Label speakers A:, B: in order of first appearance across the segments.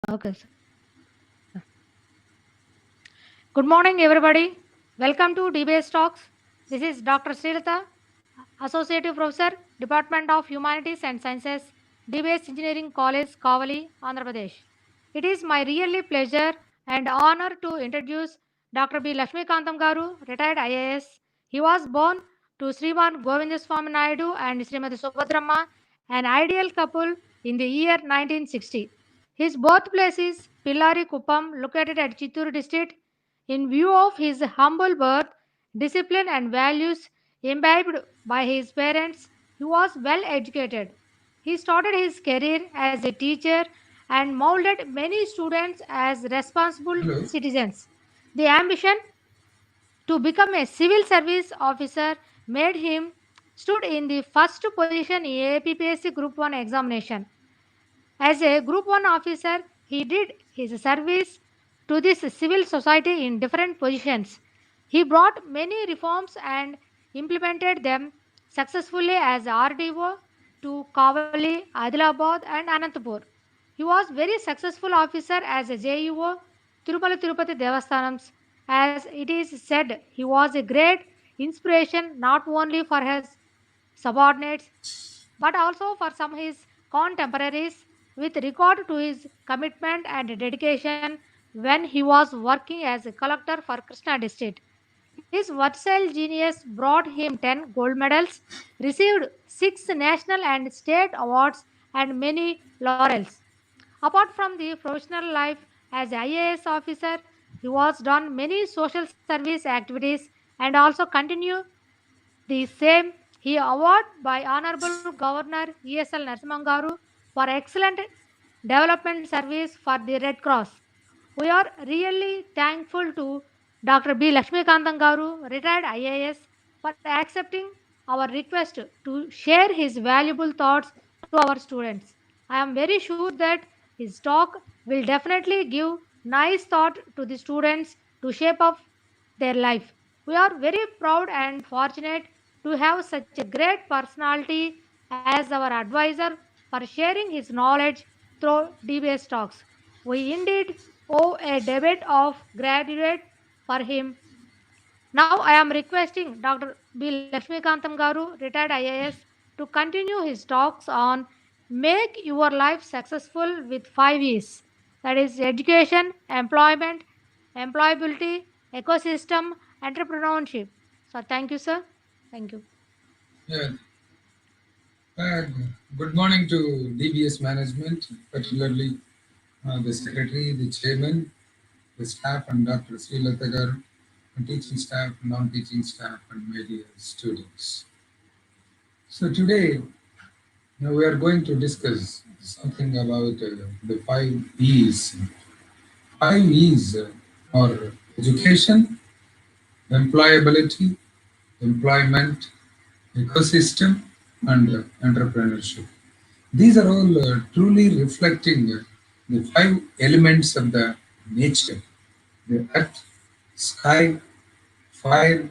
A: Okay, sir. Good morning, everybody. Welcome to DBS Talks. This is Dr. Srilata, Associate Professor, Department of Humanities and Sciences, DBS Engineering College, Kavali, Andhra Pradesh. It is my really pleasure and honor to introduce Dr. B. Lakshmi Kantham Garu, retired IAS. He was born to Sriman Govindaswamy Naidu and Srimati Subhadramma, an ideal couple in the year 1960. His birthplace is Pillari Kuppam, located at Chittoor district. In view of his humble birth, discipline, and values imbibed by his parents, he was well educated. He started his career as a teacher and molded many students as responsible
B: Hello.
A: citizens. The ambition to become a civil service officer made him stood in the first position in APPSC Group 1 examination. As a Group 1 officer, he did his service to this civil society in different positions. He brought many reforms and implemented them successfully as RDO to Kavali, Adilabad, and Anantapur. He was very successful officer as a JUO Tirupati Tirupati Devasthanams. As it is said, he was a great inspiration not only for his subordinates but also for some his contemporaries with regard to his commitment and dedication when he was working as a collector for Krishna district. His versatile genius brought him 10 gold medals, received 6 national and state awards, and many laurels. Apart from the professional life as IAS officer, he was done many social service activities and also continue the same he award by Honorable Governor ESL Narasimhangaru for excellent development service for the Red Cross. We are really thankful to Dr. B. Lakshmi Kantham Garu, retired IAS, for accepting our request to share his valuable thoughts to our students. I am very sure that his talk will definitely give nice thought to the students to shape up their life. We are very proud and fortunate to have such a great personality as our advisor for sharing his knowledge through DBS talks. We indeed owe a debt of gratitude for him. Now I am requesting Dr. B. Lakshmi Kantham Garu, retired IAS, to continue his talks on make your life successful with 5 E's, that is education, employment, employability, ecosystem, entrepreneurship. So thank you, sir. Thank you.
B: Yeah. Uh, Good morning to DBS management, particularly the secretary, the chairman, the staff, and Dr. Srilata Garu, and teaching staff, non-teaching staff, and my dear students. So today, we are going to discuss something about the 5 E's. 5 E's are education, employability, employment, ecosystem, and entrepreneurship. These are all truly reflecting the 5 elements of the nature: the earth, sky, fire,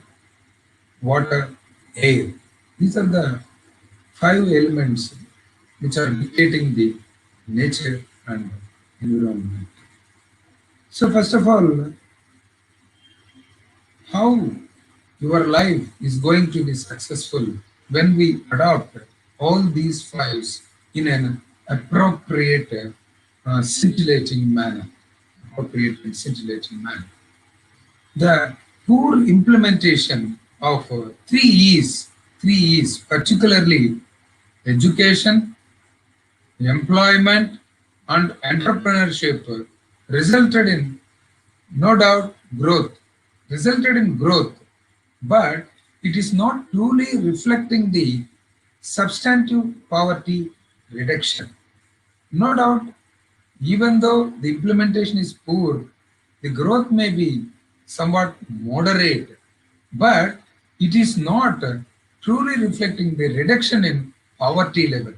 B: water, air. These are the 5 elements which are dictating the nature and environment. So, first of all, how your life is going to be successful when we adopt all these files in an appropriate, scintillating manner. Appropriate and scintillating manner. The poor implementation of 3 E's, particularly education, employment, and entrepreneurship, resulted in no doubt growth, but it is not truly reflecting the substantive poverty reduction. No doubt, even though the implementation is poor, the growth may be somewhat moderate, but it is not truly reflecting the reduction in poverty level.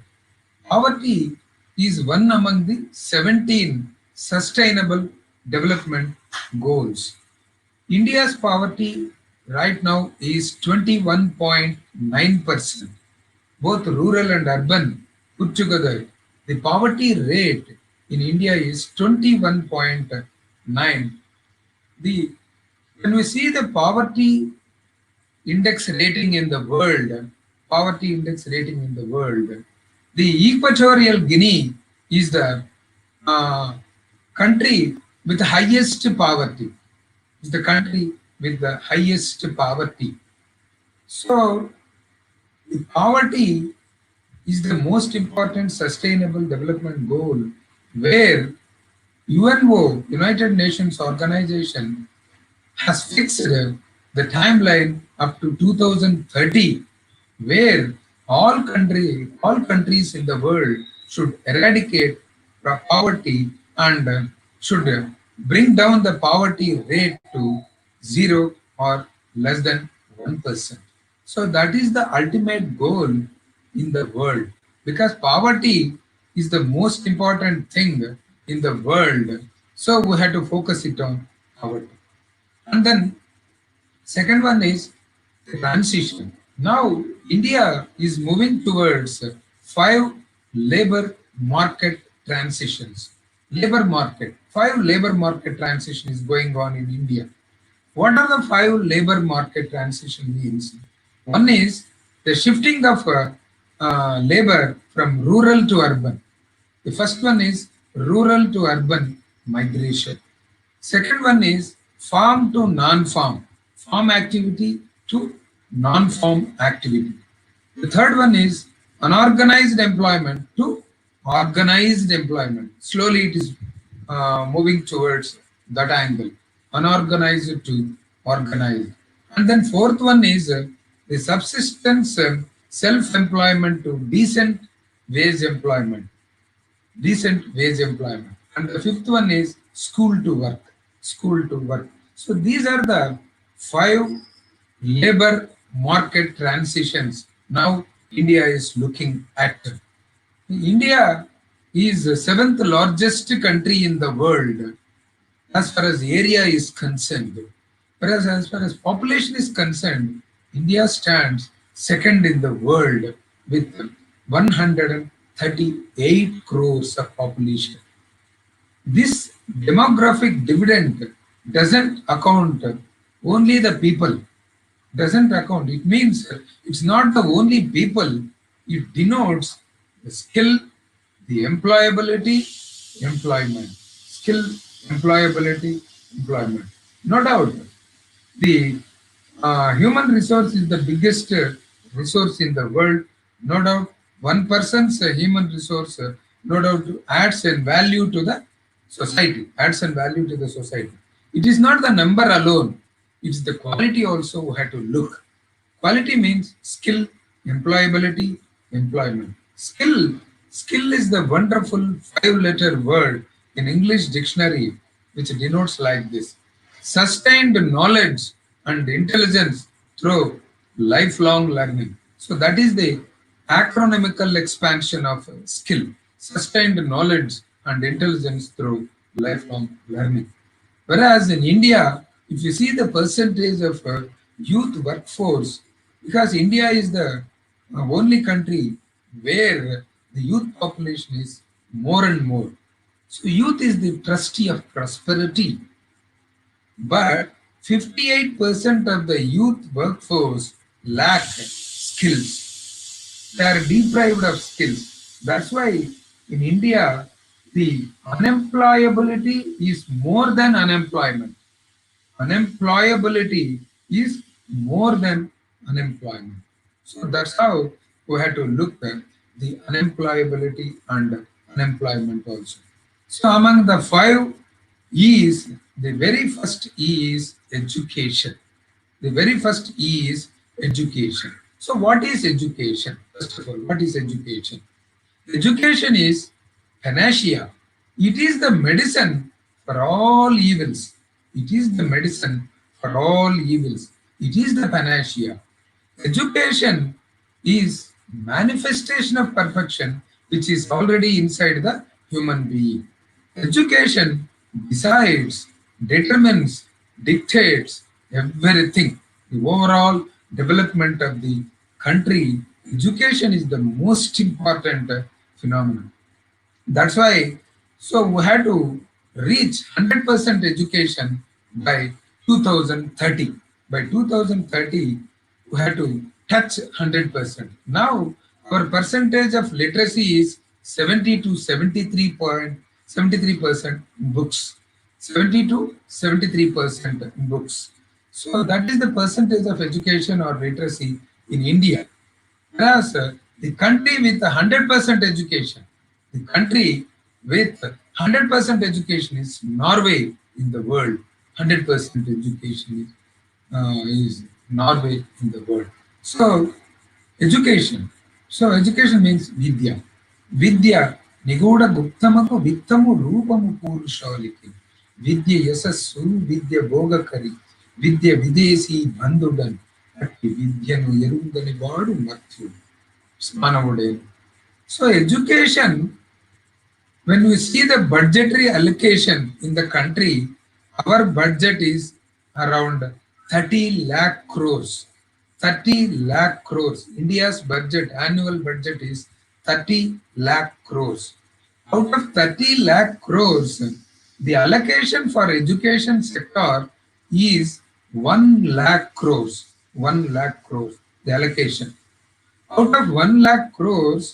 B: Poverty is one among the 17 sustainable development goals. India's poverty right now is 21.9%. Both rural and urban put together, the poverty rate in India is 21.9. The when we see the poverty index rating in the world, poverty index rating in the world, the Equatorial Guinea is the uh, country with the highest poverty. Is the country with the highest poverty. So the poverty is the most important sustainable development goal, where UNO, United Nations Organization, has fixed the timeline up to 2030, where all countries in the world should eradicate poverty and should bring down the poverty rate to zero or less than 1%. So that is the ultimate goal in the world, because poverty is the most important thing in the world. So we have to focus it on poverty. And then second one is the transition. Now India is moving towards 5 labor market transitions. Labor market, 5 labor market transition is going on in India. What are the 5 labor market transition means? One is the shifting of labor from rural to urban. The first one is rural to urban migration. Second one is farm to non-farm, farm activity to non-farm activity. The third one is unorganized employment to organized employment. Slowly it is moving towards that angle, unorganized to organized. And then fourth one is the subsistence self-employment to wage employment decent wage employment. And the fifth one is school to work, school to work. So these are the 5 labor market transitions now India is looking at. India is the seventh largest country in the world as far as area is concerned. Whereas as far as population is concerned, India stands second in the world with 138 crores of population. This demographic dividend doesn't account only the people, doesn't account. It means it's not the only people, it denotes the skill, the employability, employment. Skill, employability, employment. No doubt, the human resource is the biggest resource in the world. No doubt, one person's human resource, no doubt, adds and value to the society, adds and value to the society. It is not the number alone, it's the quality also we have to look. Quality means skill, employability, employment. Skill is the wonderful 5 letter word in English dictionary which denotes like this: sustained knowledge and intelligence through lifelong learning. So that is the acronymical expansion of skill: sustained knowledge and intelligence through lifelong learning. Whereas in India, if you see the percentage of youth workforce, because India is the only country where the youth population is more and more. So youth is the trustee of prosperity, but 58% of the youth workforce lack skills. They are deprived of skills. That's why in India, the unemployability is more than unemployment. Unemployability is more than unemployment. So that's how we have to look at the unemployability and unemployment also. So among the 5 E's, the very first E is education. The very first E is education. So what is education? First of all, what is education? Education is panacea. It is the medicine for all evils. It is the medicine for all evils. It is the panacea. Education is manifestation of perfection which is already inside the human being. Education decides, determines, dictates everything. The overall development of the country, education is the most important phenomenon. That's why So we had to reach 100% education by 2030. By 2030, we had to touch 100%. Now, our percentage of literacy is 70 to 73.73% books. 70 to 73% books. So that is the percentage of education or literacy in India. Whereas the country with 100% education, the country with 100% education is Norway in the world. 100% education is Norway in the world. So education. So education means vidya. Vidya నిగూఢ గుప్తమకు విత్తము రూపము పూరుషాలికి విద్య యశస్సు విద్య భోగకరి విద్య విదేశీ బంధుడని అట్టి విద్యను ఎరుంగని వాడు మత్యుడు మానవుడే. So education, when we see the budgetary allocation in the country, our budget is around 30 lakh crores. 30 lakh crores. India's budget, annual budget is 30 lakh crores. Out of 30 lakh crores, the allocation for education sector is 1 lakh crores. 1 lakh crores, the allocation. Out of 1 lakh crores,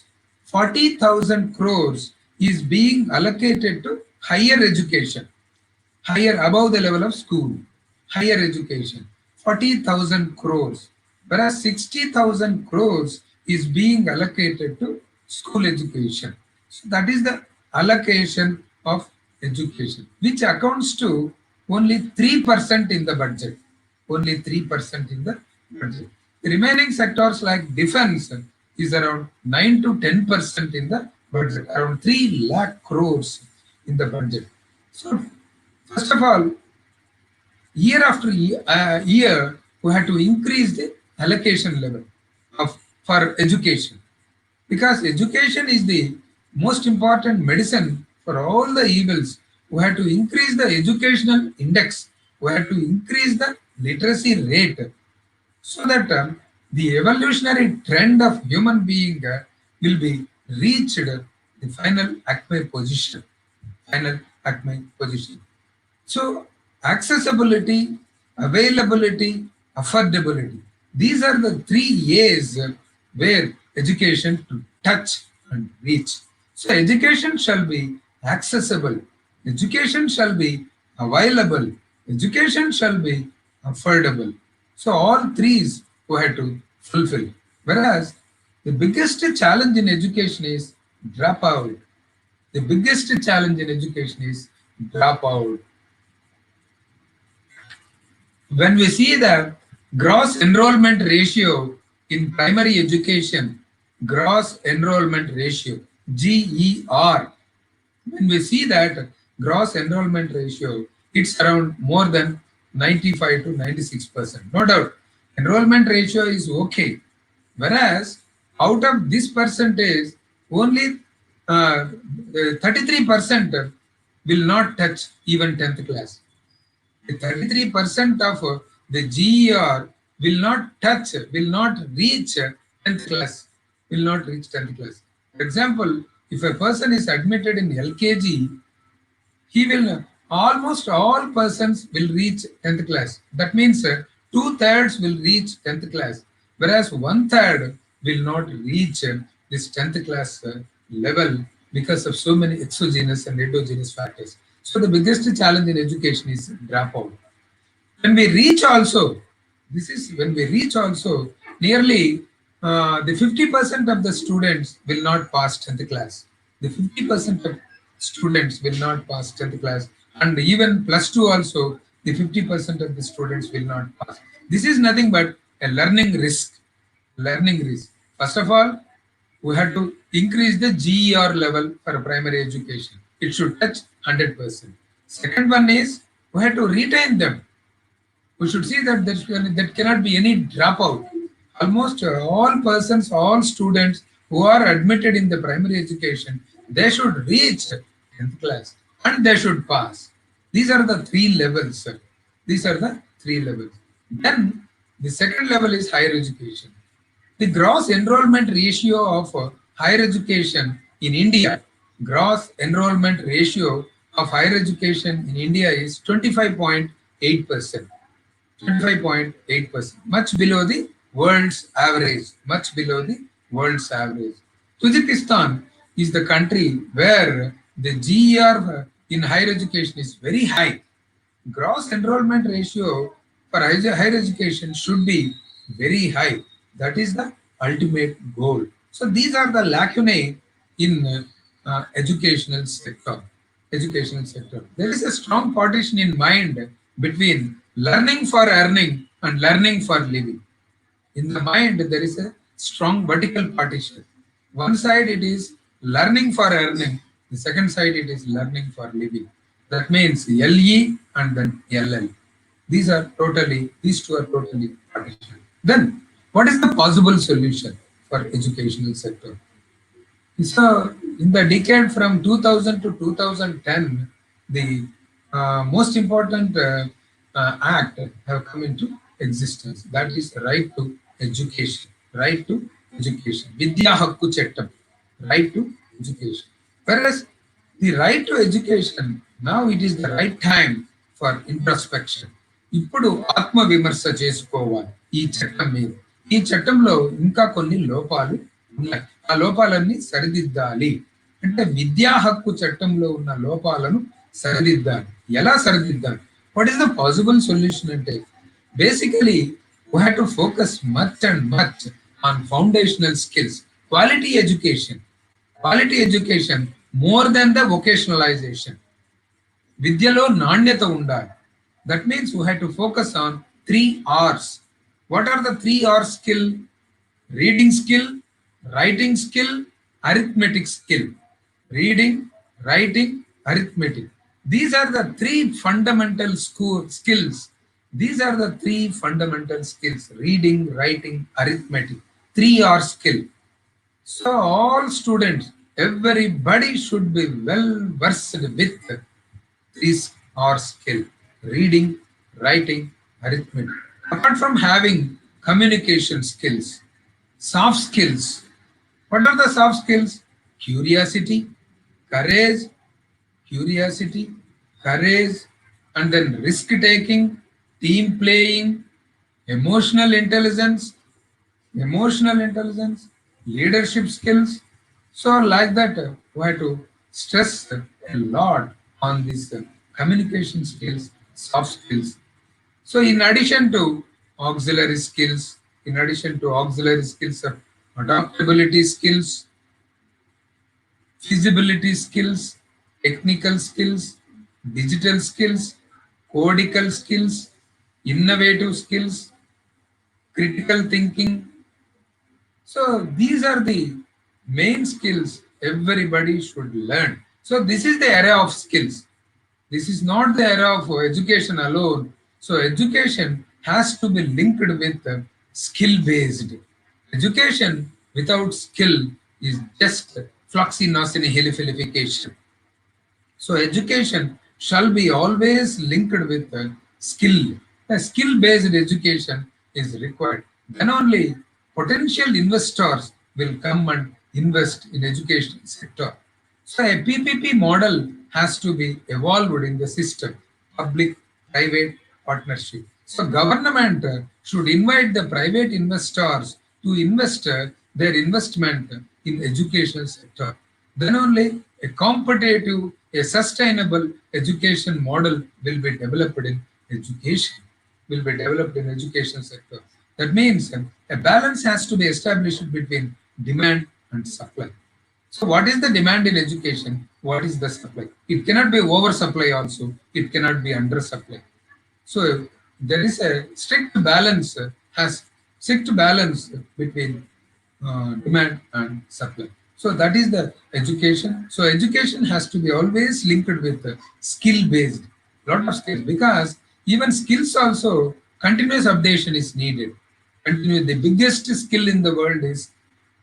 B: 40,000 crores is being allocated to higher education, higher above the level of school, higher education, 40,000 crores, whereas 60,000 crores is being allocated to school education. So that is the allocation of education, which accounts to only 3% in the budget. Only 3% in the budget. The remaining sectors like defense is around 9 to 10% in the budget, around 3 lakh crores in the budget. So first of all, year after year, we had to increase the allocation level for education, because education is the most important medicine for all the evils. We had to increase the educational index. We had to increase the literacy rate, so that the evolutionary trend of human being will be reached the final acme position. Final acme position. So accessibility, availability, affordability. These are the 3 A's where education to touch and reach. So education shall be accessible, education shall be available, education shall be affordable. So all threes we had to fulfill. Whereas the biggest challenge in education is dropout. The biggest challenge in education is dropout. When we see the gross enrollment ratio in primary education, gross enrollment ratio, GER, when we see that gross enrollment ratio, it's around more than 95 to 96%. No doubt, enrollment ratio is okay. Whereas out of this percentage, only 33% will not touch even 10th class. The 33% of the GER will not touch, will not reach 10th class, will not reach 10th class. For example, if a person is admitted in LKG, he will, almost all persons will reach 10th class. That means 2/3 will reach 10th class, whereas 1/3 will not reach this 10th class level because of so many exogenous and endogenous factors. So the biggest challenge in education is dropout. When we reach also, this is when we reach also, nearly the 50% of the students will not pass 10th class. The 50% of students will not pass 10th class, and even plus 2 also, the 50% of the students will not pass. This is nothing but a learning risk. Learning risk. First of all, we had to increase the GER level for primary education. It should touch 100%. Second one is we had to retain them. We should see that there cannot be any dropout. Almost all persons, all students who are admitted in the primary education, they should reach 10th class and they should pass. These are the 3 levels. These are the 3 levels. Then the second level is higher education. The gross enrollment ratio of higher education in India Gross enrollment ratio of higher education in India is 25.8%. 25.8%, much below the world's average, much below the world's average. Tajikistan is the country where the GER in higher education is very high. Gross enrollment ratio for higher education should be very high. That is the ultimate goal. So these are the lacunae in educational sector. Educational sector. There is a strong partition in mind between learning for earning and learning for living. In the mind, there is a strong vertical partition. One side it is learning for earning, the second side it is learning for living. That means LE and then LL. These two are totally partitioned. Then, what is the possible solution for educational sector? So, in the decade from 2000 to 2010, the most important act have come into existence. That is right to education. Right to education. Vidya Hakku Chettam. Right to education. Whereas the right to education, now it is the right time for introspection. ఇప్పుడు ఆత్మ విమర్శ చేసుకోవాలి ఈ చట్టం మీద. ఈ చట్టంలో ఇంకా కొన్ని లోపాలు ఉన్నాయి. ఆ లోపాలన్నీ సరిదిద్దాలి. అంటే విద్యా హక్కు చట్టంలో ఉన్న లోపాలను సరిదిద్దాలి. ఎలా సరిదిద్దాలి? What is the possible solution అంటే basically we have to focus much and much on foundational skills. Quality education more than the vocationalization. విద్యలో నాణ్యత ఉండాలి. That means we have to focus on 3 R's. What are the 3 R's skill? Reading skill, writing skill, arithmetic skill. Reading, writing, arithmetic. These are the 3 fundamental skills. These are the 3 fundamental skills: reading, writing, arithmetic. 3 R skill. So all students, everybody should be well versed with 3 R skill: reading, writing, arithmetic. Apart from having communication skills, soft skills. What are the soft skills? Curiosity, courage, and then risk taking, team playing, emotional intelligence, leadership skills. So like that, we have to stress a lot on these communication skills, soft skills. So in addition to auxiliary skills, of adaptability skills, feasibility skills, technical skills, digital skills, codical skills, innovative skills, critical thinking. So these are the main skills everybody should learn. So this is the era of skills. This is not the era of education alone. So education has to be linked with skill-based. Education without skill is just fluxinocinification. So education shall be always linked with skill. A skill-based education is required. Then only potential investors will come and invest in education sector. So a PPP model has to be evolved in the system, public-private partnership. So government should invite the private investors to invest their investment in education sector. Then only a competitive, a sustainable education model will be developed in education sector. That means a balance has to be established between demand and supply. So what is the demand in education? What is the supply? It cannot be oversupply also. It cannot be undersupply. So there is a strict balance between demand and supply. So that is the education. So education has to be always linked with skill-based, lot of skills, because even skills also continuous updation is needed. The biggest skill in the world is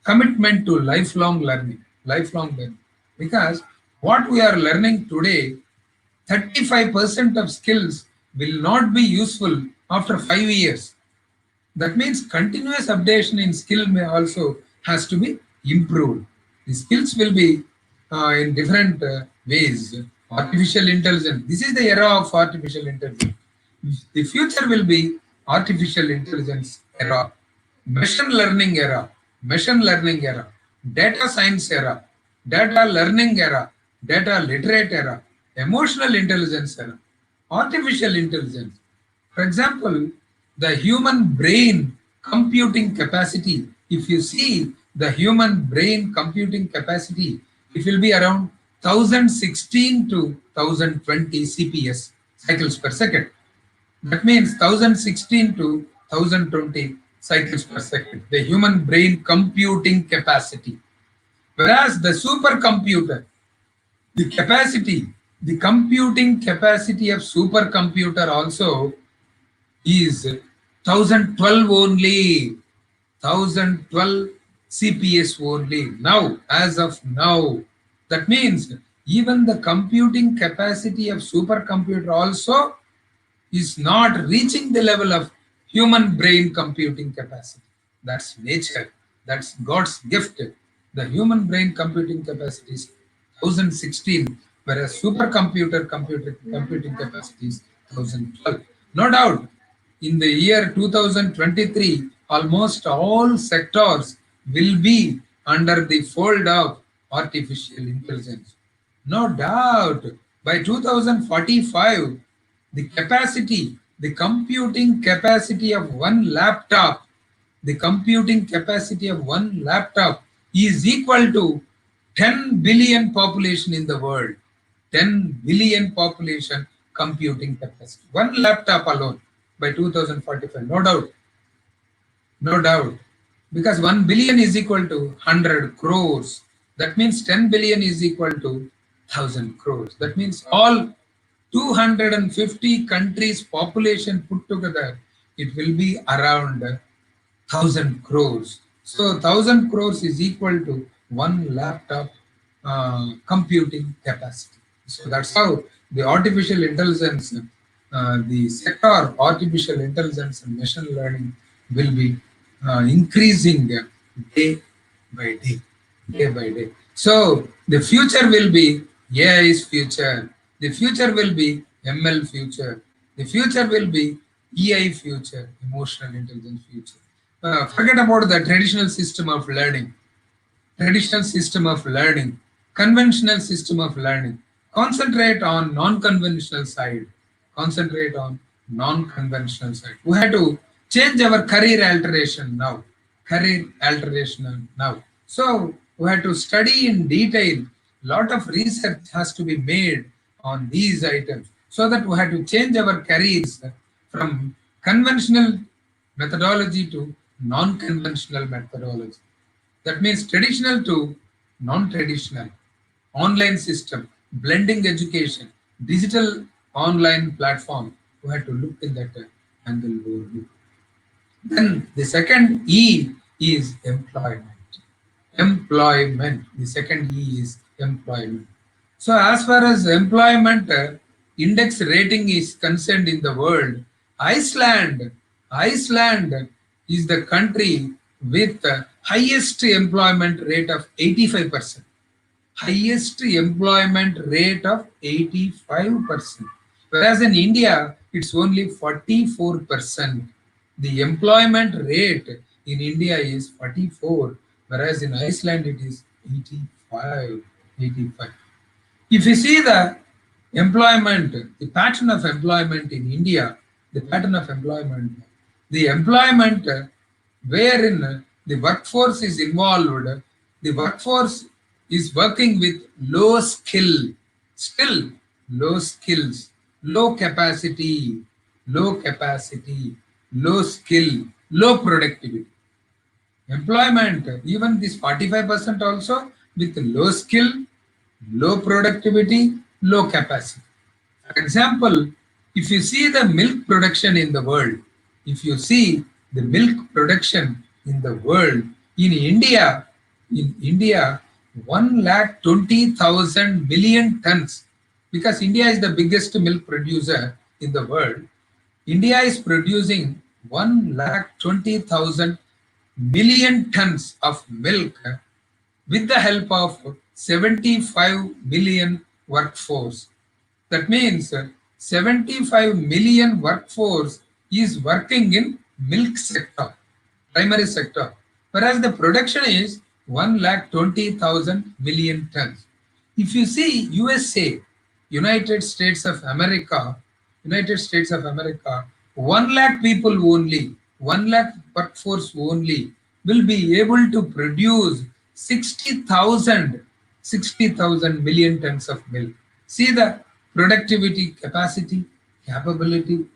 B: commitment to lifelong learning. Because what we are learning today, 35% of skills will not be useful after 5 years. That means continuous updation in skill may also has to be improved. The skills will be in different ways. Artificial intelligence. This is the era of artificial intelligence. The future will be artificial intelligence era, machine learning era, machine learning era, data science era, data learning era, data literate era, emotional intelligence era, artificial intelligence. For example, the human brain computing capacity, if you see the human brain computing capacity, it will be around 1016 to 1020 CPS, cycles per second. That means 1016 to 1020 cycles per second, the human brain computing capacity. Whereas the supercomputer, the capacity, the computing capacity of supercomputer also is 1012 only, 1012 CPS only now, as of now. That means even the computing capacity of supercomputer also is not reaching the level of human brain computing capacity. That's nature. That's God's gift. The human brain computing capacity is 1016, whereas supercomputer computing capacity is 1012. No doubt, in the year 2023, almost all sectors will be under the fold of artificial intelligence. No doubt, by 2045, the capacity, the computing capacity of one laptop, the computing capacity of one laptop is equal to 10 billion population in the world. 10 billion population computing capacity. One laptop alone by 2045, no doubt. No doubt. Because 1 billion is equal to 100 crores. That means 10 billion is equal to 1000 crores. That means all 250 countries population put together, it will be around 1000 crores. So 1000 crores is equal to one laptop computing capacity. So that's how the artificial intelligence, the sector artificial intelligence and machine learning will be increasing day by day, day by day. So the future will be AI's future. The future will be ML future. The future will be EI future, emotional intelligence future. Forget about the traditional system of learning, traditional system of learning, conventional system of learning. Concentrate on non-conventional side. Concentrate on non-conventional side. We have to change our career alteration now. Career alteration now. So we have to study in detail. Lot of research has to be made on these items so that we have to change our careers from conventional methodology to non-conventional methodology. That means traditional to non-traditional, online system, blending education, digital online platform. We have to look in that angle overview. Then the second E is employment. Employment. The second E is employment. So as far as employment index rating is concerned in the world, Iceland is the country with the highest employment rate of 85%. Highest employment rate of 85%. Whereas in India, it's only 44%. The employment rate in India is 44, whereas in Iceland it is 85. 85. If you see the employment, the pattern of employment in India, the employment wherein the workforce is involved, the workforce is working with low skill, still low skills, low capacity, low skill, low productivity. Employment, even this 45% also with low skill, low productivity, low capacity. For example, if you see the milk production in the world, if you see the milk production in the world, in India, 1,20,000 million tons, because India is the biggest milk producer in the world. India is producing 1,20,000 million tons of milk with the help of 75 million workforce. That means 75 million workforce is working in milk sector, primary sector, whereas the production is 1,20,000 million tons. If you see USA, United States of America, United States of America, 1 lakh people only, 1 lakh workforce only will be able to produce 60,000 million tons of milk. See the productivity, capacity, capability.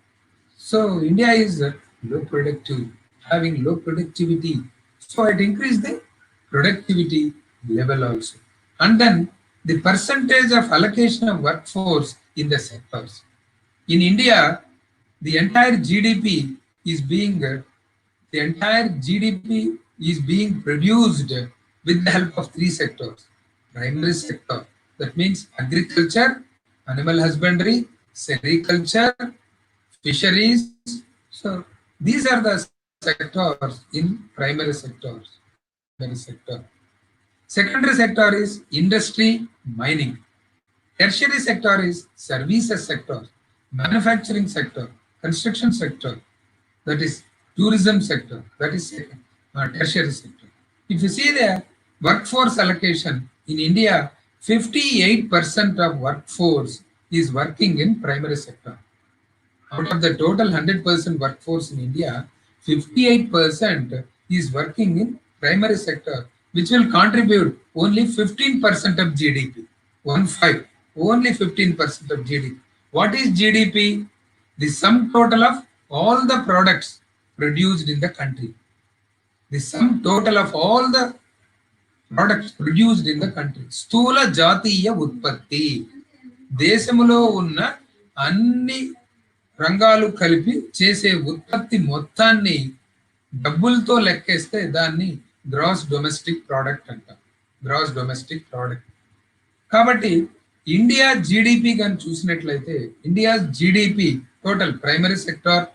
B: So India is low productive, having low productivity. So it increase the productivity level also. And then the percentage of allocation of workforce in the sectors. In India, the entire GDP is being produced with the help of three sectors. Primary sector, that means agriculture, animal husbandry, sericulture, fisheries. So these are the sectors in primary sectors. Primary sector. Secondary sector is industry, mining. Tertiary sector is services sector, manufacturing sector, construction sector, that is tourism sector, that is tertiary sector. If you see the workforce allocation in India, 58% of workforce is working in primary sector. Out of the total 100% workforce in India, 58% is working in primary sector, which will contribute only 15% of GDP. 1/5, only 15% of GDP. What is GDP? The sum total of all the products produced in the country. The sum total of all the products produced in the country. స్థూల జాతీయ ఉత్పత్తి. దేశములో ఉన్న అన్ని రంగాలు కలిపి చేసే ఉత్పత్తి మొత్తాన్ని డబ్బులతో లెక్కేస్తే దాన్ని గ్రాస్ డొమెస్టిక్ ప్రోడక్ట్ అంటాం. Gross domestic product. కాబట్టి ఇండియా జీడిపి కానీ చూసినట్లయితే India GDP total primary sector,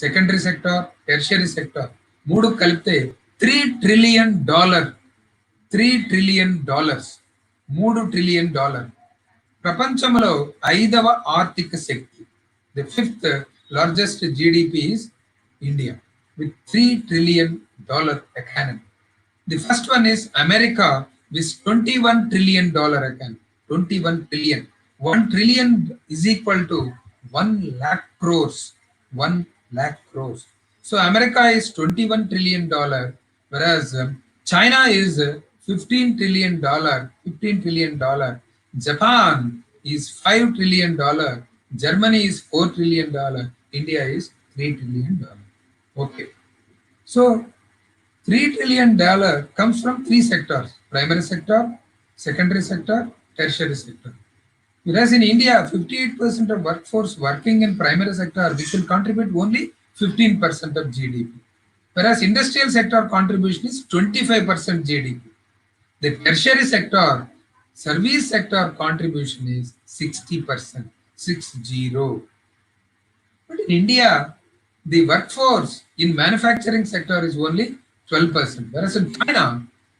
B: secondary sector, tertiary sector మూడు కలిపితే $3 trillion. $3 trillion. ప్రపంచంలో 5వ ఆర్థిక శక్తి. The 5th largest GDP is India with $3 trillion economy. The first one is America with $21 trillion economy. 21 trillion. 1 trillion is equal to 1 lakh crores. 1 lakh crores. So America is $21 trillion, whereas China is $15 trillion. $15 trillion. Japan is $5 trillion. Germany is $4 trillion. India is $3 trillion. Okay. So $3 trillion comes from three sectors: primary sector, secondary sector, tertiary sector. Whereas in India, 58% of workforce working in primary sector, which will contribute only 15% of GDP. Whereas industrial sector contribution is 25% GDP. The tertiary sector, service sector contribution is 60%. 60. But in India, the workforce in manufacturing sector is only 12%.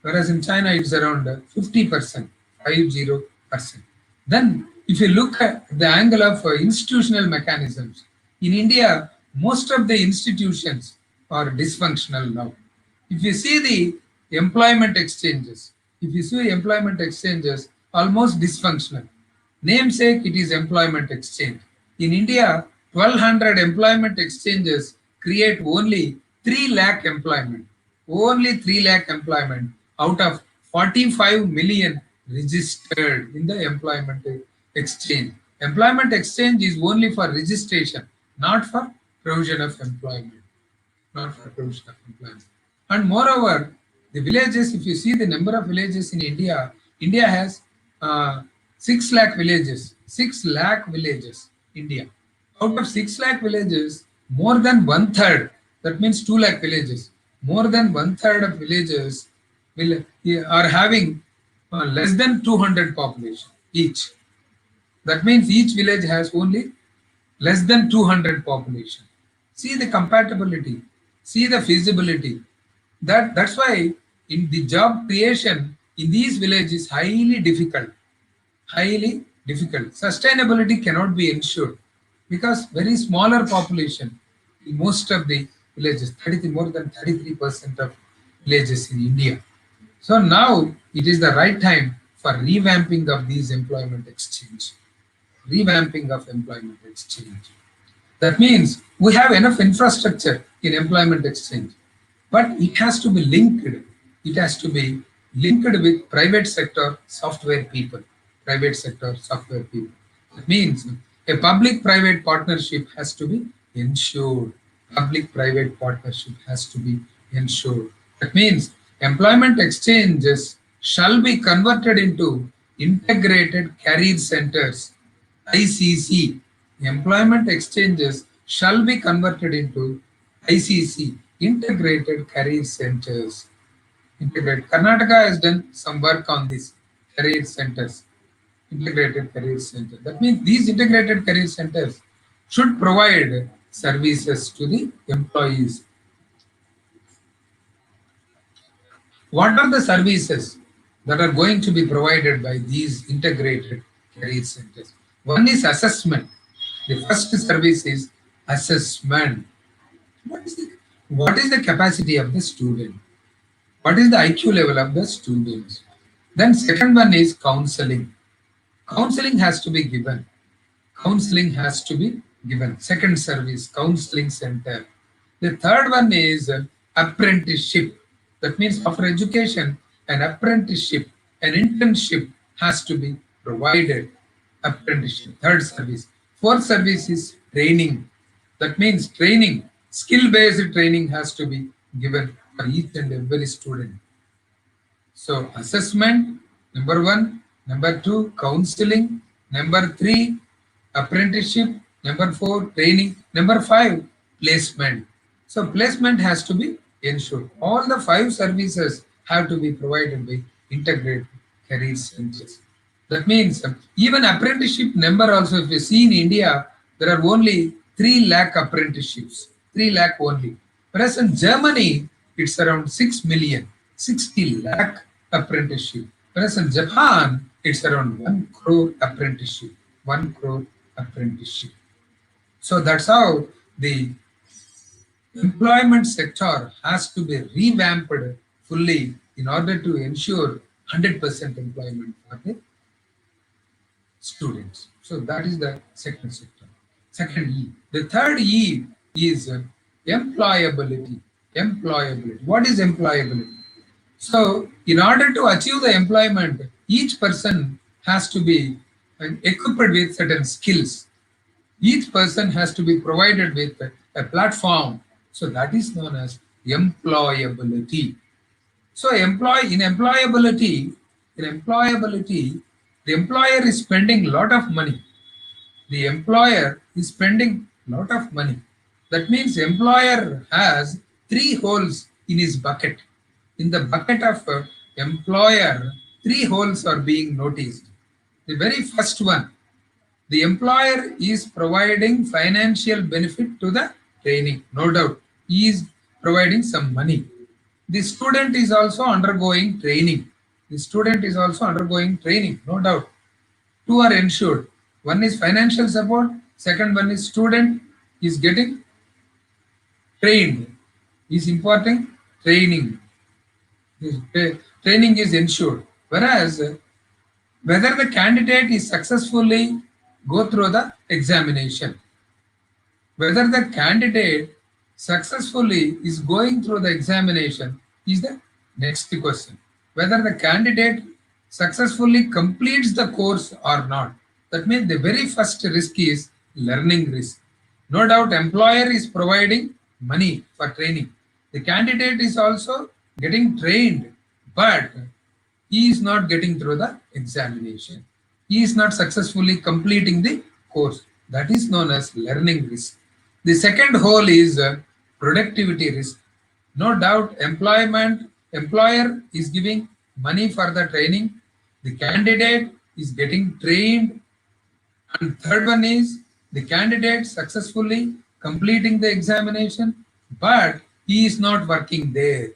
B: Whereas in China it's around 50%. 50%. Then if you look at the angle of institutional mechanisms, in India, most of the institutions are dysfunctional now. If you see the employment exchanges, almost dysfunctional. Namesake, it is employment exchange. In India, 1,200 employment exchanges create only 3 lakh employment. Only 3 lakh employment out of 45 million registered in the employment exchange. Employment exchange is only for registration, not for provision of employment. And moreover, the villages, if you see the number of villages in India, India has 6 lakh villages. 6 lakh villages, India. Out of 6 lakh villages, more than 1/3, that means 2 lakh villages, more than 1/3 of villages are having less than 200 population each. That means each village has only less than 200 population. See the compatibility, see the feasibility. That's why in the job creation, in these villages is highly difficult. Highly difficult. Sustainability cannot be ensured because very smaller population in most of the villages, 33, more than 33% of villages in India. So now it is the right time for revamping of these employment exchange. Revamping of employment exchange. That means we have enough infrastructure in employment exchange, but it has to be linked. It has to be linked with private sector software people. Private sector software people. That means a public-private partnership has to be ensured. Public-private partnership has to be ensured. That means employment exchanges shall be converted into integrated career centers, ICC. Employment exchanges shall be converted into ICC, integrated career centers. Integrated. Karnataka has done some work on this career centers, integrated career center. That means these integrated career centers should provide services to the employees. What are the services that are going to be provided by these integrated career centers? One is assessment. The first service is assessment. What is the capacity of the student? What is the IQ level of the students? Then second one is counseling. Counseling has to be given. Counseling has to be given. Second service, counseling center. The third one is apprenticeship. That means after education, an apprenticeship, an internship has to be provided. Apprenticeship, third service. Fourth service is training. That means training, skill-based training has to be given for each and every student. So assessment, number one. Number two, counseling. Number three, apprenticeship. Number four, training. Number five, placement. So placement has to be ensured. All the five services have to be provided by integrated career centers. That means even apprenticeship number also, if you see in India, there are only 3 lakh apprenticeships, 3 lakh only. Whereas in Germany, it's around 6 million, 60 lakh apprenticeship. Whereas in Japan, it's around 1 crore apprenticeship, 1 crore apprenticeship. So that's how the employment sector has to be revamped fully in order to ensure 100% employment for the students. So that is the second sector. Second E. The third E is employability. Employability. What is employability? So in order to achieve the employment, each person has to be equipped with certain skills. Each person has to be provided with a platform. So that is known as employability. So in employability, the employer is spending a lot of money. The employer is spending a lot of money. That means employer has 3 holes in his bucket. In the bucket of employer, 3 holes are being noticed. The very first one, the employer is providing financial benefit to the training, no doubt. He is providing some money. The student is also undergoing training. The student is also undergoing training, no doubt. 2 are ensured. One is financial support, second one is student is getting trained. Is important training. Training is ensured. Whereas whether the candidate is successfully go through the examination, whether the candidate successfully is going through the examination is the next question. Whether the candidate successfully completes the course or not. That means the very first risk is learning risk. No doubt employer is providing money for training. The candidate is also getting trained, but he is not getting through the examination. He is not successfully completing the course. That is known as learning risk. The second hole is productivity risk. No doubt employer is giving money for the training. The candidate is getting trained. And third one is the candidate successfully completing the examination, but he is not working there.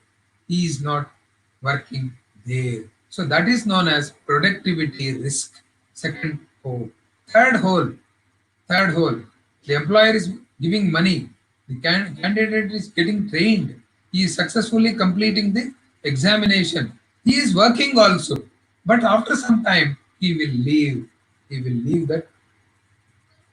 B: He is not working there. So that is known as productivity risk. Second hole. Third hole. Third hole. The employer is giving money. The candidate is getting trained. He is successfully completing the examination. He is working also. But after some time, he will leave. He will leave that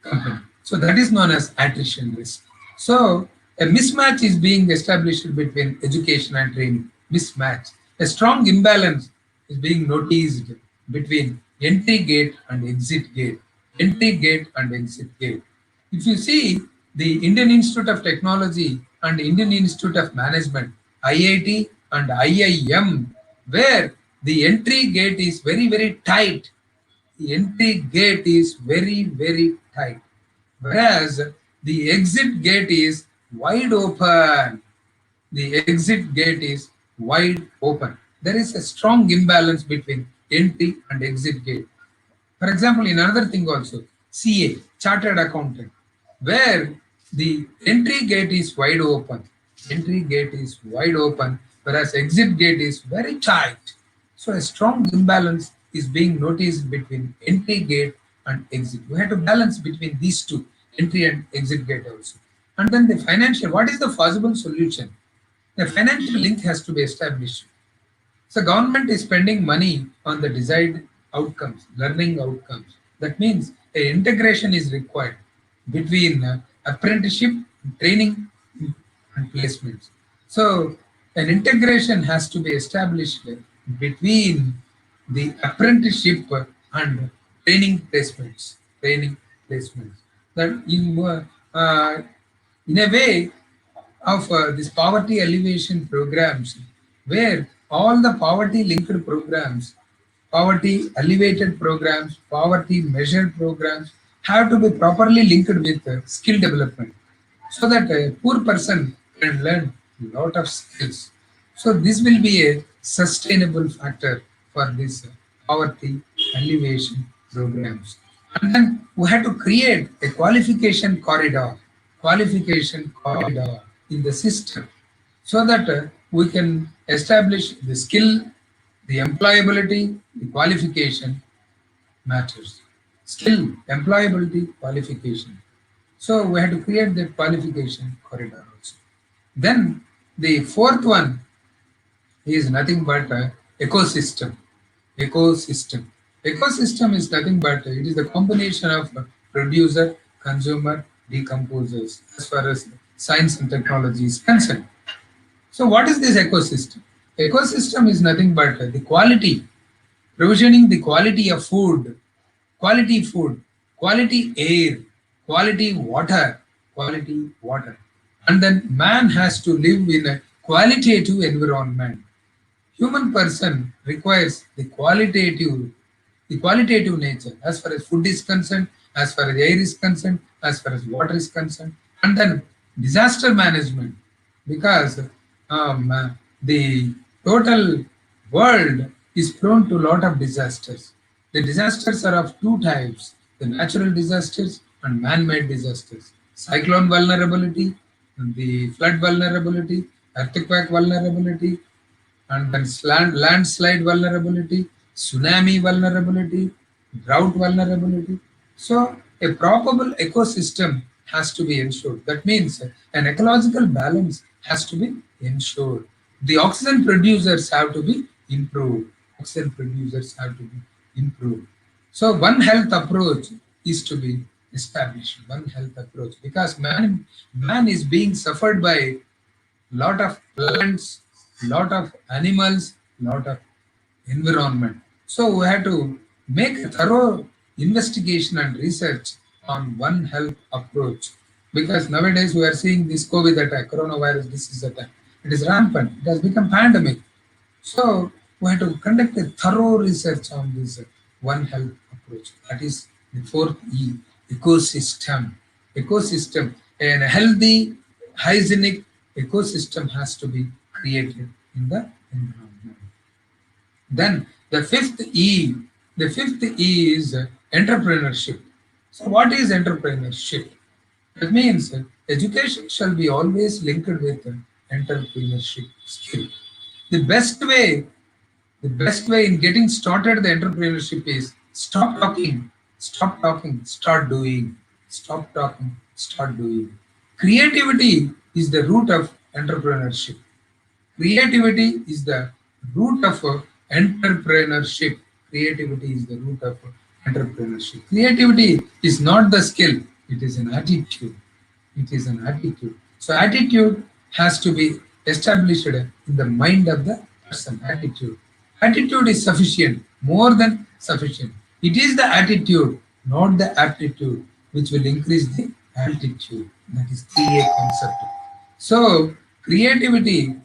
B: company. So that is known as attrition risk. So a mismatch is being established between education and training. Mismatch. A strong imbalance is being noticed between entry gate and exit gate. Entry gate and exit gate. If you see the Indian Institute of Technology and Indian Institute of Management, IIT and IIM, where the entry gate is very, very tight, the entry gate is very, very tight, whereas the exit gate is wide open. The exit gate is wide open. There is a strong imbalance between entry and exit gate. For example, in another thing also, CA, Chartered Accountant, where the entry gate is wide open. Entry gate is wide open, whereas exit gate is very tight. So a strong imbalance is being noticed between entry gate and exit. We have to balance between these two, entry and exit gate also. And then the financial, what is the possible solution? The financial link has to be established. So government is spending money on the desired outcomes, learning outcomes. That means a integration is required between apprenticeship, training, and placements. So an integration has to be established between the apprenticeship and training placements. Training placements. That in a way of these poverty alleviation programs, where all the poverty linked programs, poverty alleviated programs, poverty measured programs have to be properly linked with skill development, so that a poor person can learn a lot of skills. So this will be a sustainable factor for this poverty alleviation programs. And then we have to create a qualification corridor in the system, so that we can establish the skill, the employability, the qualification matters. Skill, employability, qualification. So we have to create that qualification corridor also. Then the fourth one is nothing but ecosystem. Ecosystem. Ecosystem is nothing but it is the combination of producer, consumer, decomposers as far as science and technology is concerned. So what is this ecosystem? Ecosystem is nothing but the quality, provisioning the quality food, quality air, quality water. And then man has to live in a qualitative environment. Human person requires the qualitative nature as far as food is concerned, as far as air is concerned, as far as water is concerned. And then disaster management, because the total world is prone to a lot of disasters. The disasters are of two types: the natural disasters and man-made disasters. Cyclone vulnerability, the flood vulnerability, earthquake vulnerability, and then landslide vulnerability, tsunami vulnerability, drought vulnerability. So a probable ecosystem has to be ensured. That means an ecological balance has to be ensured. The oxygen producers have to be improved. Oxygen producers have to be improved. So one health approach is to be established. One health approach, because man is being suffered by lot of plants, lot of animals, lot of environment. So we have to make a thorough investigation and research on one health approach, because nowadays we are seeing this COVID attack, coronavirus disease attack. It is rampant. It has become pandemic. So we have to conduct a thorough research on this one health approach. That is the fourth E, ecosystem. Ecosystem. And a healthy, hygienic ecosystem has to be created in the environment. Then the fifth E is entrepreneurship. So what is entrepreneurship? That means education shall be always linked with entrepreneurship skill. The best way The best way in getting started the entrepreneurship is stop talking, start doing. Stop talking, start doing. Creativity is the root of entrepreneurship. Creativity is the root of entrepreneurship. Creativity is the root of entrepreneurship. Creativity is not the skill, it is an attitude. It is an attitude. So, attitude has to be established in the mind of the person. Attitude. Attitude is sufficient, more than sufficient. It is the attitude, not the aptitude, which will increase the altitude. That is 3A concept. So, creativity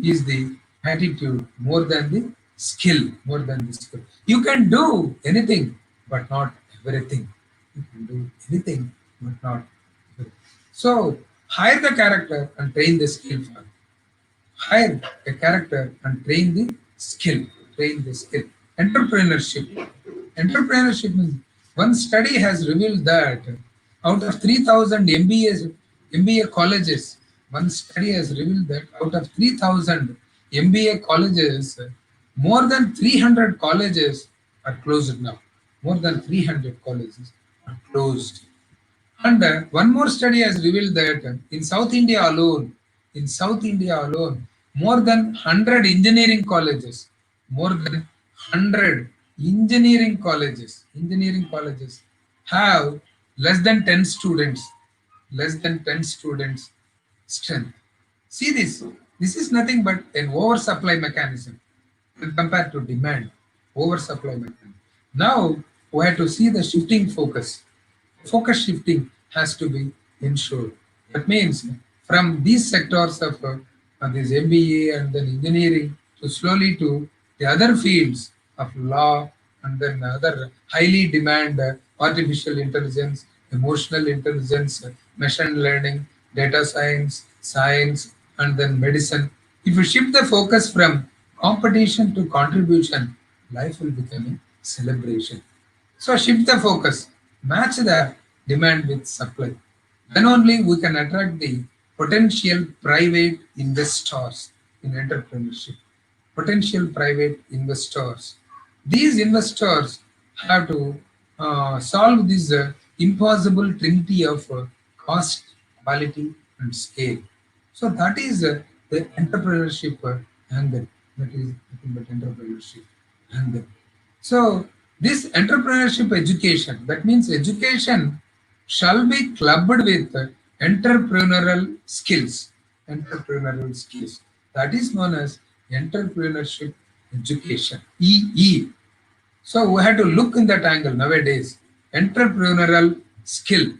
B: is the attitude more than the skill, more than the skill. You can do anything, but not everything. You can do anything, but not everything. So, hire the character and train the skill for. Hire a character and train the skill. Train the skill. Entrepreneurship. Entrepreneurship means one study has revealed that out of 3,000 MBA colleges, one study has revealed that out of 3,000 MBA colleges, more than 300 colleges are closed now. More than 300 colleges are closed. And one more study has revealed that in South India alone, more than 100 more than 100 engineering colleges have less than 10 students, less than 10 students strength. See this, this is nothing but an oversupply mechanism when compared to demand, oversupply mechanism. Now we have to see the shifting focus. Focus shifting has to be ensured. That means from these sectors of this MBA and then engineering to slowly to the other fields of law and then other highly demand artificial intelligence, emotional intelligence, machine learning, data science, science, and then medicine. If you shift the focus from competition to contribution, life will become a celebration. So shift the focus, match the demand with supply. Then only we can attract the potential private investors in entrepreneurship. Potential private investors. These investors have to solve this impossible trinity of cost, quality, and scale. So that is the entrepreneurship angle. That is nothing but entrepreneurship angle. So this entrepreneurship education, that means education shall be clubbed with entrepreneurial skills. Entrepreneurial skills. That is known as entrepreneurship education. EE. So we have to look in that angle nowadays. Entrepreneurial skill.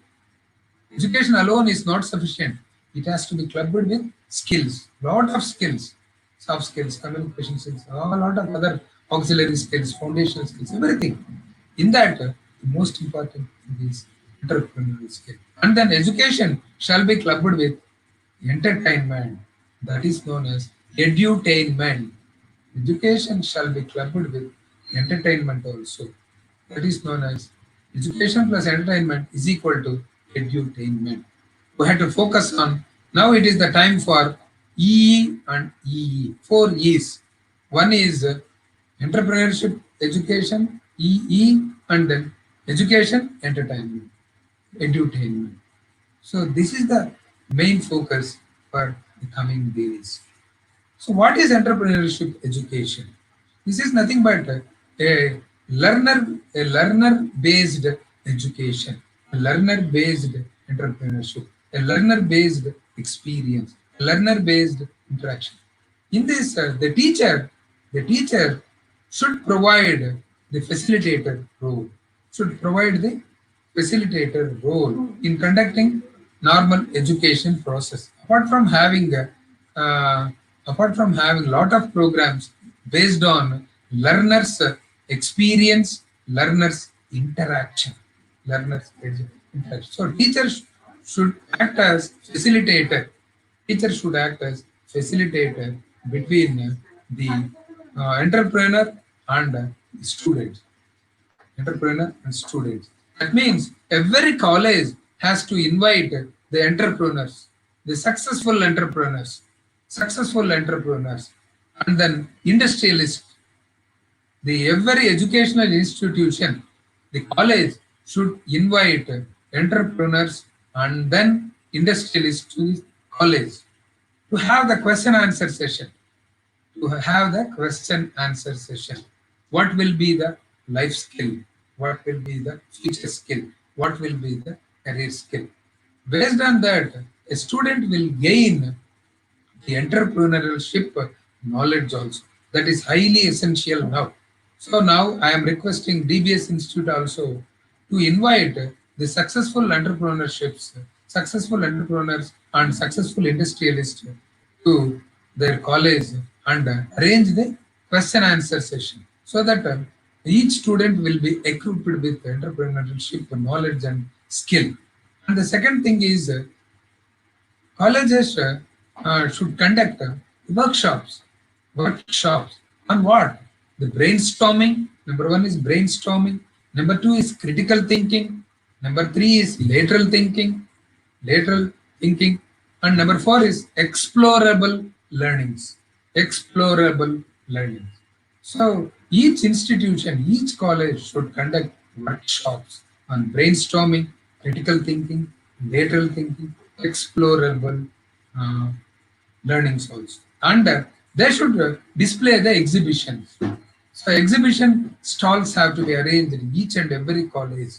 B: Education alone is not sufficient. It has to be clubbed with skills, lot of skills, soft skills, communication skills, a lot of other auxiliary skills, foundational skills, everything. In that, the most important is entrepreneurial skill. And then education shall be clubbed with entertainment. That is known as edutainment. Education shall be clubbed with entertainment also. That is known as education plus entertainment is equal to edutainment. We have to focus on, now it is the time for E and EE, 4 E's. One is entrepreneurship education, EE, and then education, entertainment, edutainment. So this is the main focus for the coming days. So what is entrepreneurship education? This is nothing but a learner-based education, a learner-based entrepreneurship, a learner-based experience, a learner-based interaction. In this, the teacher should provide the facilitator role, should provide the facilitator role in conducting normal education process. Apart from having lot of programs based on learners experience, learners interaction, learners interaction. So teachers should act as facilitator. Teacher should act as facilitator between the entrepreneur and students. Entrepreneur and students. That means every college has to invite the entrepreneurs, the successful entrepreneurs, and then industrialists, The every educational institution, the college should invite entrepreneurs and then industrialists to the college to have the question answer session. To have the question answer session. What will be the life skill? What will be the future skill? What will be the career skill? Based on that, a student will gain the entrepreneurship knowledge also. That is highly essential now. So now I am requesting DBS Institute also to invite the successful entrepreneurs and successful industrialists to their college and arrange the question answer session so that each student will be equipped with entrepreneurship knowledge and skill. And the second thing is colleges should conduct workshops. Workshops on what? The brainstorming. Number one is brainstorming. Number two is critical thinking. Number three is lateral thinking. Lateral thinking. And number four is explorable learnings. Explorable learnings. So each institution, each college should conduct workshops on brainstorming, critical thinking, lateral thinking, explorable uh, learnings also. And they should display the exhibitions. So exhibition stalls have to be arranged in each and every college.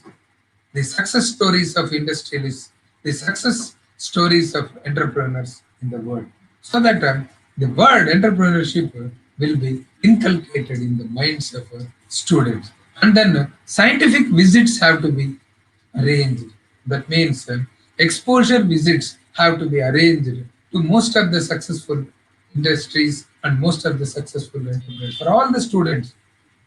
B: The success stories of industrialists, the success stories of entrepreneurs in the world, so that the word entrepreneurship will be inculcated in the minds of students. And then scientific visits have to be arranged. That means exposure visits have to be arranged to most of the successful industries and most of the successful entrepreneurs for all the students.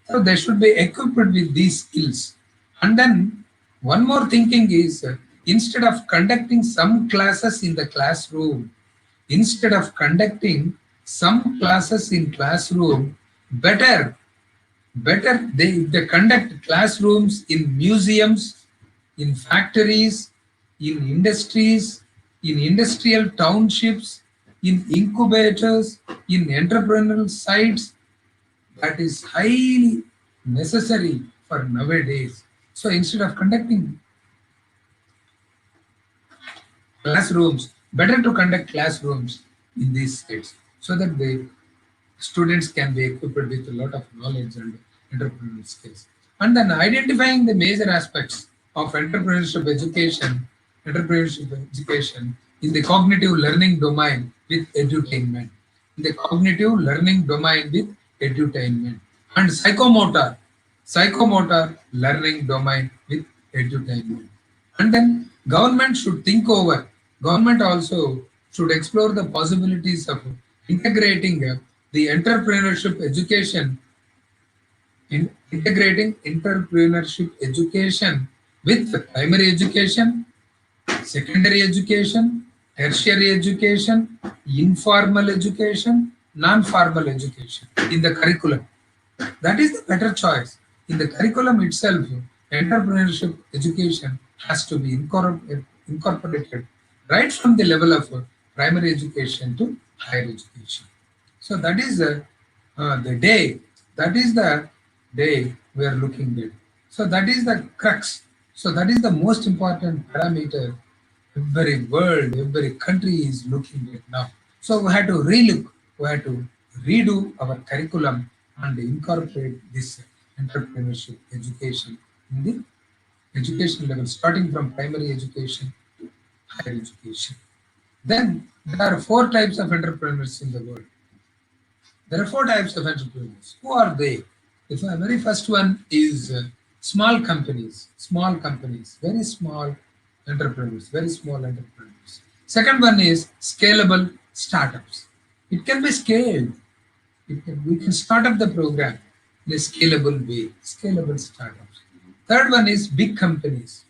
B: So they should be equipped with these skills. And then one more thinking is instead of conducting some classes in the classroom, instead of conducting some classes in classroom, better they conduct classrooms in museums, in factories, in industries, in industrial townships, in incubators, in entrepreneurial sites. That is highly necessary for nowadays. So instead of conducting classrooms, better to conduct classrooms in these states so that the students can be equipped with a lot of knowledge and entrepreneurial skills. And then identifying the major aspects of entrepreneurship education in the cognitive learning domain with edutainment, in the cognitive learning domain with edutainment, and psychomotor learning domain with edutainment. And then government also should explore the possibilities of integrating the entrepreneurship education in integrating entrepreneurship education with primary education, secondary education, tertiary education, informal education, non-formal education in the curriculum. That is the better choice. In the curriculum itself, entrepreneurship education has to be incorporated right from the level of primary education to higher education. So that is the day. That is the day we are looking at. So that is the crux. So that is the most important parameter every world, every country is looking at now. So we had to relook, we had to redo our curriculum and incorporate this entrepreneurship education in the education level, starting from primary education to higher education. Then there are four types of entrepreneurs in the world. There are four types of entrepreneurs. Who are they? The very first one is small companies, very small entrepreneurs, very small entrepreneurs. Second one is scalable startups. It can be scaled. We can start up the program in a scalable way, scalable startups. Third one is big companies,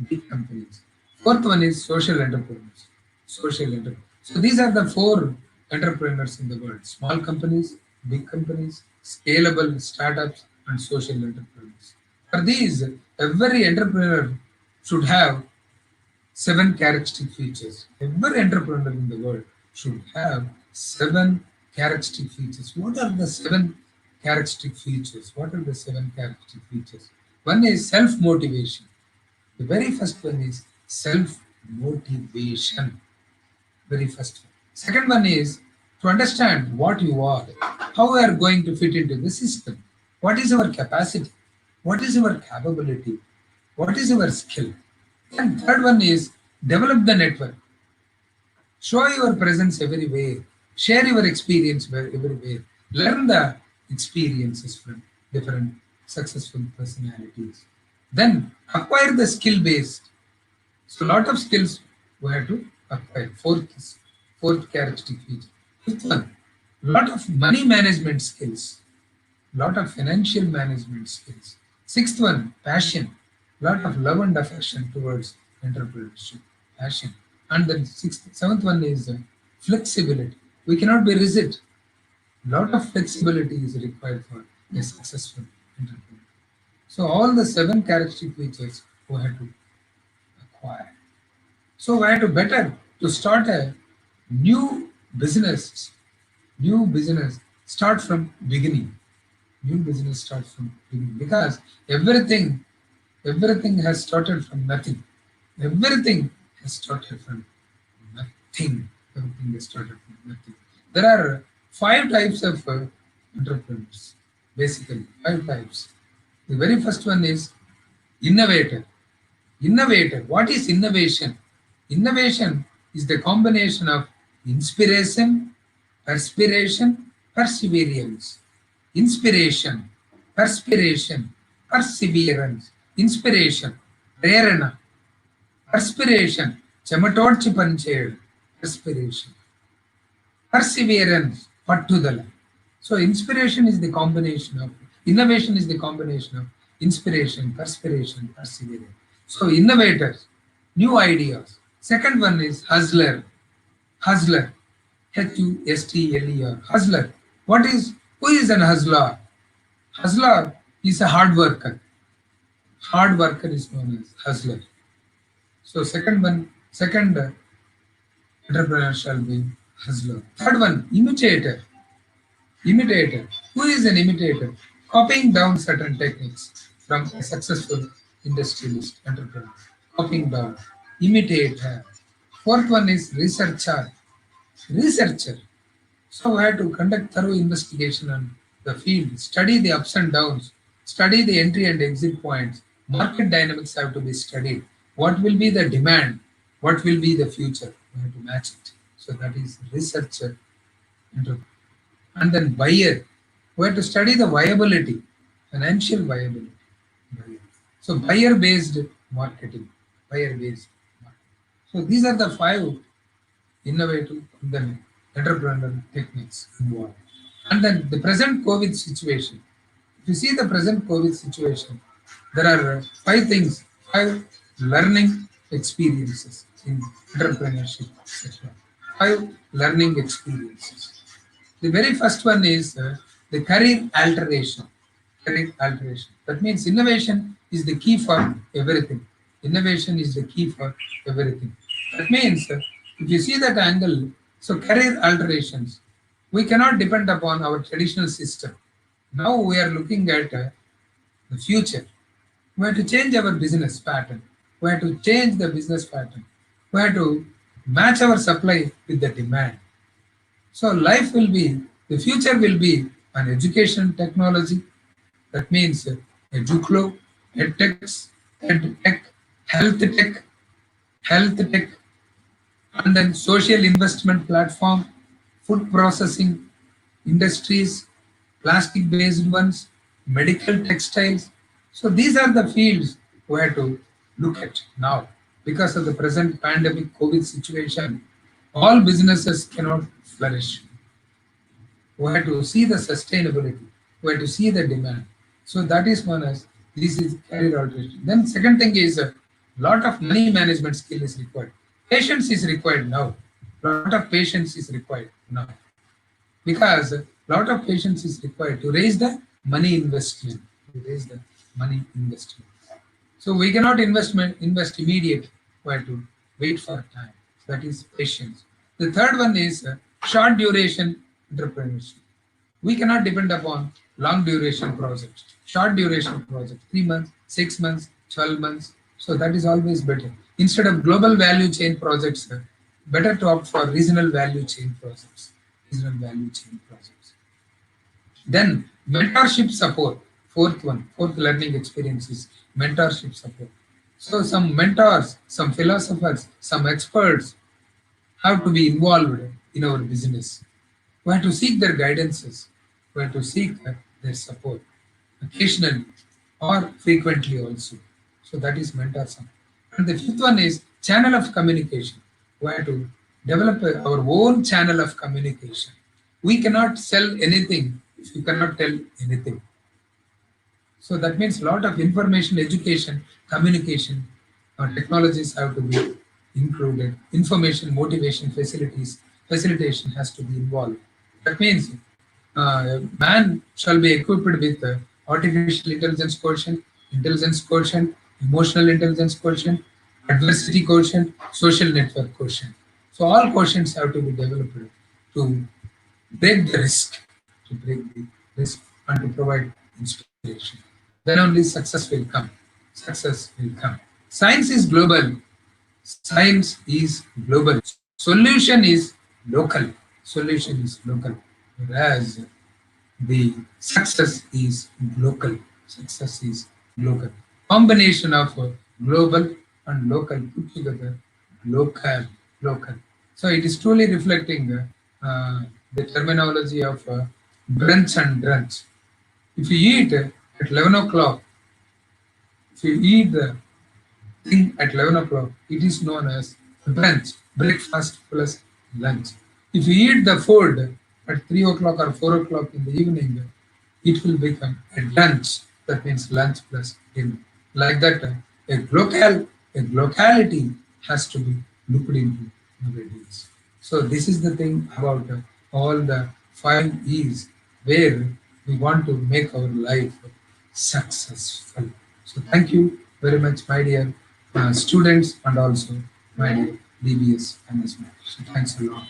B: big companies. Fourth one is social entrepreneurs, social entrepreneurs. So these are the four entrepreneurs in the world: small companies, big companies, scalable startups, and social entrepreneurs. For these, every entrepreneur should have seven characteristic features. Every entrepreneur in the world should have seven characteristic features. What are the seven characteristic features. What are the 7 characteristic features? One is self-motivation. The very first one is self-motivation. Very first one. Second one is to understand what you are, how we are going to fit into the system, what is our capacity, what is our capability, what is our skill. And third one is develop the network. Show your presence everywhere. Share your experience everywhere. Learn the experiences from different successful personalities. Then acquire the skill based. So a lot of skills we have to acquire. Fourth characteristic feature. Fifth one, lot of money management skills. Lot of financial management skills. Sixth one, passion. Lot of love and affection towards entrepreneurship. Passion. And then seventh one is flexibility. We cannot be rigid. Lot of flexibility is required for a successful entrepreneur. So all the 7 characteristic features we have to acquire. So we have to better to start a new business. New business start from beginning. New business starts from beginning because everything has started from nothing. Everything has started from nothing. Everything has started from nothing. There are 5 types of entrepreneurs. Basically, 5 types. The very first one is innovator. Innovator. What is innovation? Innovation is the combination of inspiration, perspiration, perseverance. Inspiration, perspiration, perseverance. Inspiration, prerana. Perspiration, చెమటోడ్చి పనిచేయడం. Perspiration. Perseverance, పట్టుదల. So inspiration is the combination of, innovation is the combination of inspiration, perspiration, perseverance. So innovators, new ideas. Second one is hustler. Hustler, Hustler. Hustler. Who is an hustler? Hustler is a hard worker. Hard worker is known as hustler. So second entrepreneur shall be hustler. Third one, imitator. Imitator. Who is an imitator? Copying down certain techniques from a successful industrialist entrepreneur. Copying down. Imitator. Fourth one is researcher. Researcher. So we have to conduct thorough investigation on the field, study the ups and downs, study the entry and exit points. Market dynamics have to be studied. What will be the demand? What will be the future? We have to match it. So that is researcher. And then buyer. We have to study the viability, financial viability. Buyer. So buyer-based marketing. Buyer-based marketing. So these are the 5 innovative entrepreneurial techniques involved. And then the present COVID situation. If you see the present COVID situation, there are 5 things, 5 learning experiences in entrepreneurship sector. 5 learning experiences. The very first one is the career alteration. Career alteration. That means innovation is the key for everything. Innovation is the key for everything. That means if you see that angle, so career alterations, we cannot depend upon our traditional system. Now we are looking at the future. We have to change our business pattern. We have to change the business pattern. We have to match our supply with the demand. So life will be, the future will be an education technology. That means educlo, edtechs, edtech, health tech, and then social investment platform, food processing industries, plastic based ones, medical textiles. So these are the fields we have to look at now. Because of the present pandemic COVID situation, all businesses cannot flourish. We have to see the sustainability, we have to see the demand. So that is known as, this is career alteration. Then second thing is a lot of money management skill is required. Patience is required now. Lot of patience is required now. Because a lot of patience is required to raise the money investment. To raise the money investment. So we cannot invest immediately. We have to wait for time. That is patience. The third one is short duration entrepreneurship. We cannot depend upon long duration project, short duration project, 3 months, 6 months, 12 months. So that is always better. Instead of global value chain projects, better to opt for regional value chain projects. Regional value chain projects. Then mentorship support. Fourth learning experience is mentorship support. So some mentors, some philosophers, some experts have to be involved in our business. We have to seek their guidances. We have to seek their support occasionally or frequently also. So that is mentorship. And the fifth one is channel of communication. We have to develop our own channel of communication. We cannot sell anything if you cannot tell anything. So that means a lot of information, education, communication, technologies have to be included. Information, motivation, facilitation has to be involved. That means man shall be equipped with artificial intelligence quotient, emotional intelligence quotient, adversity quotient, social network quotient. So all quotients have to be developed to break the risk, to break the risk and to provide inspiration. Then only success will come. Success will come. Science is global. Science is global. Solution is local. Solution is local. Whereas the success is local. Success is local. Combination of global and local put together, local, local. So it is truly reflecting the terminology of brunch and drunch. If you eat at 11 o'clock, if you eat the thing at 11 o'clock, it is known as brunch, breakfast plus lunch. If you eat the food at 3 o'clock or 4 o'clock in the evening, it will become a lunch. That means lunch plus dinner. Like that, a locality has to be looked into nowadays. So this is the thing about all the 5 E's where we want to make our life successful. So thank you very much, my dear students, and also my dear DBS management. So thanks a lot.